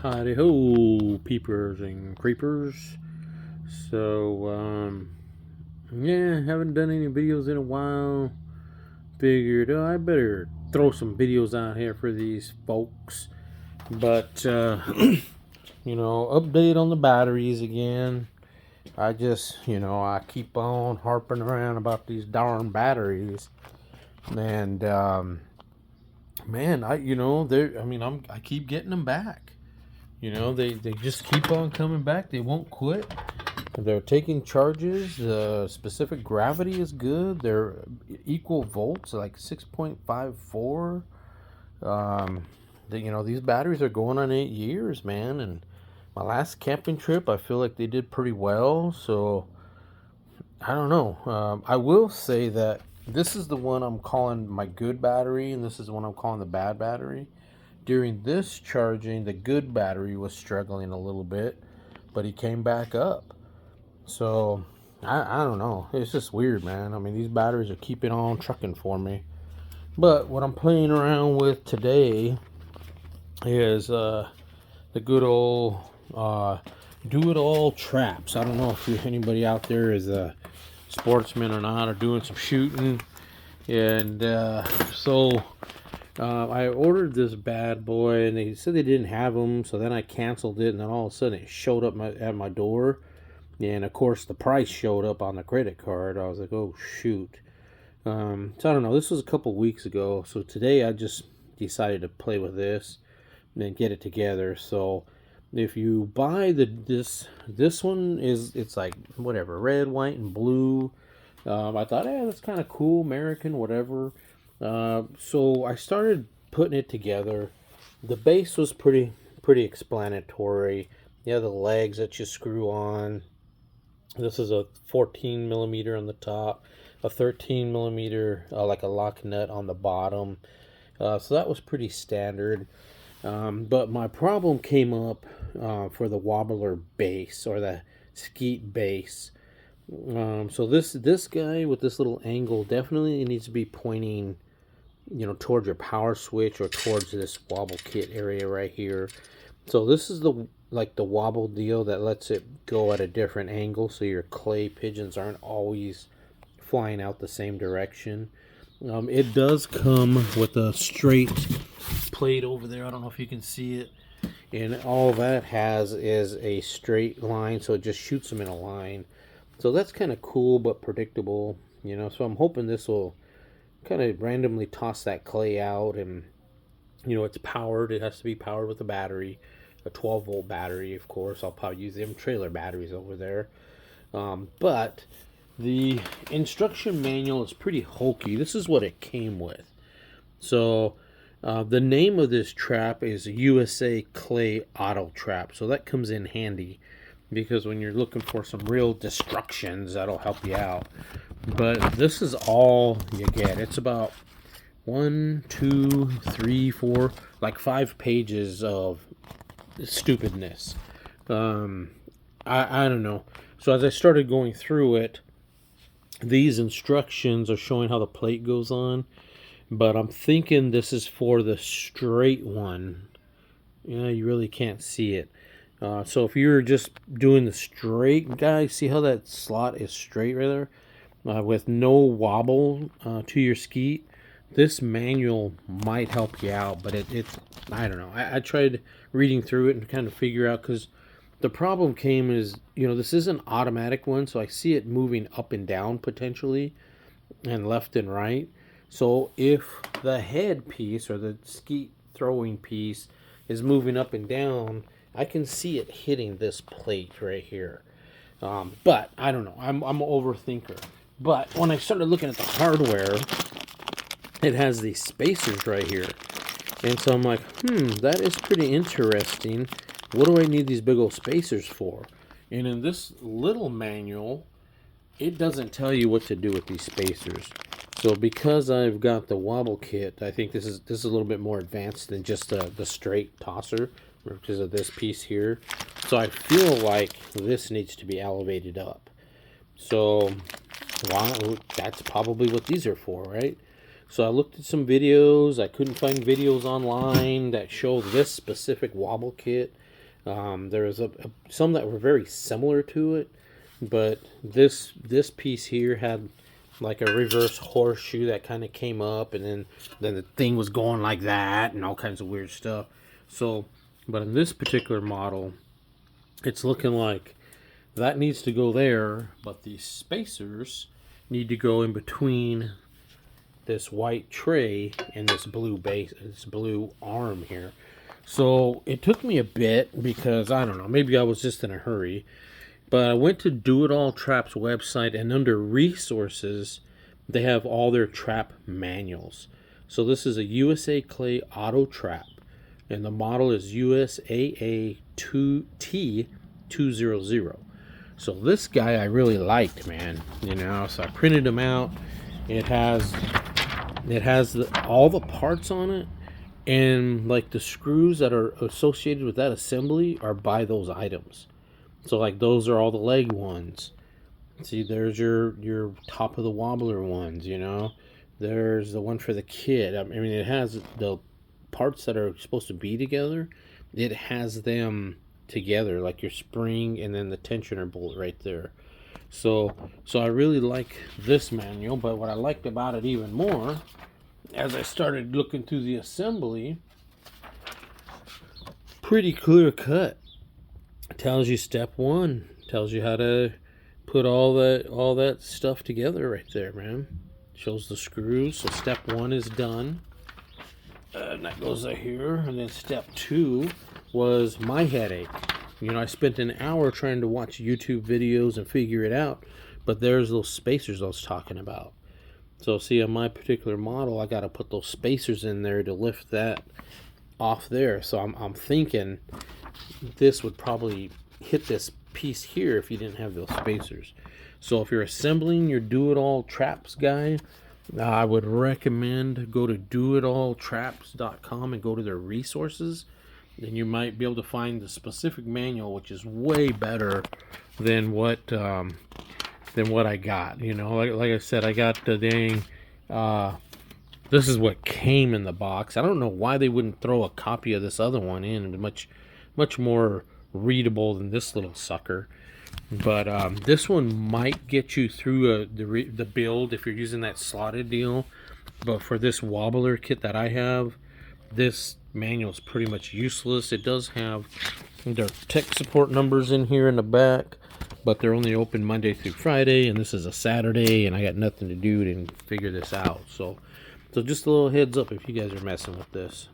Howdy ho, peepers and creepers. So, yeah, haven't done any videos in a while. Figured, I better throw some videos out here for these folks. But, update on the batteries again. I keep on harping around about these darn batteries. And, man, I keep getting them back. They just keep on coming back. They won't quit. They're taking charges. The specific gravity is good. They're equal volts, like 6.54. These batteries are going on 8 years, man. And my last camping trip, I feel like they did pretty well. So I don't know. I will say that this is the one I'm calling my good battery, and this is the one I'm calling the bad battery. During this charging, the good battery was struggling a little bit, but he came back up. So, I don't know. It's just weird, man. I mean, these batteries are keeping on trucking for me. But what I'm playing around with today is the good old do-it-all traps. I don't know if anybody out there is a sportsman or not, or doing some shooting. And I ordered this bad boy, and they said they didn't have them, so then I canceled it, and then all of a sudden it showed up at my door, and of course the price showed up on the credit card. I was like, oh shoot. So I don't know, this was a couple weeks ago, so today I just decided to play with this and then get it together. So if you buy this one it's like whatever, red, white, and blue. I thought, that's kind of cool, American, whatever. So I started putting it together. The base was pretty explanatory. You have the legs that you screw on. This is a 14 millimeter on the top, a 13 millimeter, like a lock nut on the bottom. So that was pretty standard. But my problem came up for the wobbler base, or the skeet base. So this guy with this little angle definitely needs to be pointing, towards your power switch, or towards this wobble kit area right here. So this is the wobble deal that lets it go at a different angle, so your clay pigeons aren't always flying out the same direction. It does come with a straight plate over there. I don't know if you can see it. And all that has is a straight line, so it just shoots them in a line. So that's kind of cool, but predictable, So I'm hoping this will kind of randomly toss that clay out, and, it's powered. It has to be powered with a battery, a 12-volt battery, of course. I'll probably use them trailer batteries over there. But the instruction manual is pretty hokey. This is what it came with. So the name of this trap is USA Clay Auto Trap. So that comes in handy, because when you're looking for some real destructions, that'll help you out. But this is all you get. It's about 1, 2, 3, 4, like 5 pages of stupidness. I don't know. So as I started going through it, these instructions are showing how the plate goes on, but I'm thinking this is for the straight one. You really can't see it. So if you're just doing the straight guy, see how that slot is straight right there, with no wobble to your skeet. This manual might help you out, but I don't know. I tried reading through it and kind of figure out, because the problem came is, this is an automatic one, so I see it moving up and down potentially, and left and right. So if the head piece, or the skeet throwing piece, is moving up and down, I can see it hitting this plate right here. But I don't know. I'm an overthinker. But when I started looking at the hardware, it has these spacers right here. And so I'm like, that is pretty interesting. What do I need these big old spacers for? And in this little manual, it doesn't tell you what to do with these spacers. So because I've got the wobble kit, I think this is a little bit more advanced than just the straight tosser, because of this piece here. So I feel like this needs to be elevated up. So that's probably what these are for, right? So I looked at some videos. I couldn't find videos online that show this specific wobble kit. There was some that were very similar to it, but this piece here had like a reverse horseshoe that kind of came up, and then the thing was going like that, and all kinds of weird stuff. So, but in this particular model, it's looking like that needs to go there, but the spacers need to go in between this white tray and this blue base, this blue arm here. So it took me a bit because I don't know, maybe I was just in a hurry, but I went to Do It All Trap's website, and under resources, they have all their trap manuals. So this is a USA Clay Auto Trap, and the model is USAA 2T200. So this guy I really liked, man. You know, so I printed him out. It has all the parts on it, and like the screws that are associated with that assembly are by those items. So like those are all the leg ones. See, there's your top of the wobbler ones, you know. There's the one for the kid. I mean, it has the parts that are supposed to be together. It has them together, like your spring and then the tensioner bolt right there. So I really like this manual, but what I liked about it even more, as I started looking through the assembly, pretty clear cut. It tells you step one, tells you how to put all that stuff together right there, man. Shows the screws. So step one is done. And that goes here. And then step two was my headache. You know, I spent an hour trying to watch YouTube videos and figure it out, but there's those spacers I was talking about. So see, on my particular model, I got to put those spacers in there to lift that off there. So I'm thinking this would probably hit this piece here if you didn't have those spacers. So if you're assembling your Do It All Traps guy, I would recommend go to doitalltraps.com and go to their resources. Then you might be able to find the specific manual, which is way better than what I got. You know, like I said, I got the dang. This is what came in the box. I don't know why they wouldn't throw a copy of this other one in. Much more readable than this little sucker. But this one might get you through the build if you're using that slotted deal. But for this wobbler kit that I have, this manual is pretty much useless. It does have their tech support numbers in here in the back, but they're only open Monday through Friday, and this is a Saturday, and I got nothing to do to figure this out. So just a little heads up if you guys are messing with this.